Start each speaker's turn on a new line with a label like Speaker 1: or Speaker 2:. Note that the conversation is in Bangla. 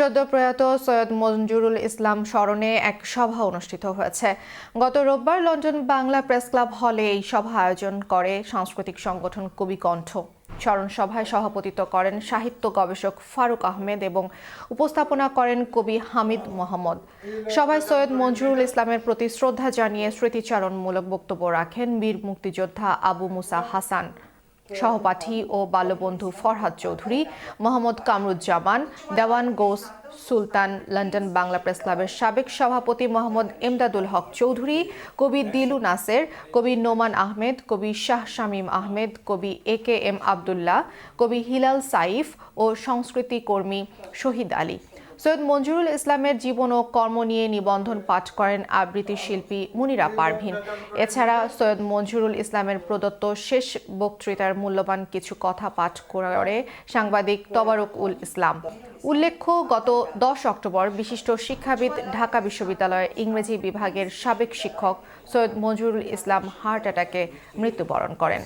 Speaker 1: সদ্য প্রয়াত সৈয়দ মঞ্জুরুল ইসলাম স্মরণে এক সভা অনুষ্ঠিত হয়েছে। গত রোববার লন্ডন বাংলা প্রেস ক্লাব হলে এই সভা আয়োজন করে সাংস্কৃতিক সংগঠন কবি কণ্ঠ। স্মরণ সভায় সভাপতিত্ব করেন সাহিত্য গবেষক ফারুক আহমেদ এবং উপস্থাপনা করেন কবি হামিদ মোহাম্মদ। সভায় সৈয়দ মঞ্জুরুল ইসলামের প্রতি শ্রদ্ধা জানিয়ে স্মৃতিচারণমূলক বক্তব্য রাখেন বীর মুক্তিযোদ্ধা আবু মুসা হাসান, সহপাঠী ও বাল্যবন্ধু ফরহাদ চৌধুরী, মোহাম্মদ কামরুজ্জামান, দেওয়ান গৌস সুলতান, লন্ডন বাংলা প্রেস ক্লাবের সাবেক সভাপতি মোহাম্মদ এমদাদুল হক চৌধুরী, কবি দিলু নাসের, কবি নোমান আহমেদ, কবি শাহ শামীম আহমেদ, কবি এ.কে.এম আবদুল্লাহ, কবি হিলাল সাইফ ও সংস্কৃতি কর্মী শহীদ আলী। সৈয়দ মঞ্জুরুল ইসলামের জীবন ও কর্ম নিয়ে নিবন্ধন পাঠ করেন আবৃত্তি শিল্পী মুনিরা পারভীন। এছাড়া সৈয়দ মঞ্জুরুল ইসলামের প্রদত্ত শেষ বক্তৃতার মূল্যবান কিছু কথা পাঠ করে সাংবাদিক তবারক উল ইসলাম। উল্লেখ্য, গত 10 অক্টোবর বিশিষ্ট শিক্ষাবিদ, ঢাকা বিশ্ববিদ্যালয়ের ইংরেজি বিভাগের সাবেক শিক্ষক সৈয়দ মঞ্জুরুল ইসলাম হার্ট অ্যাটাকে মৃত্যুবরণ করেন।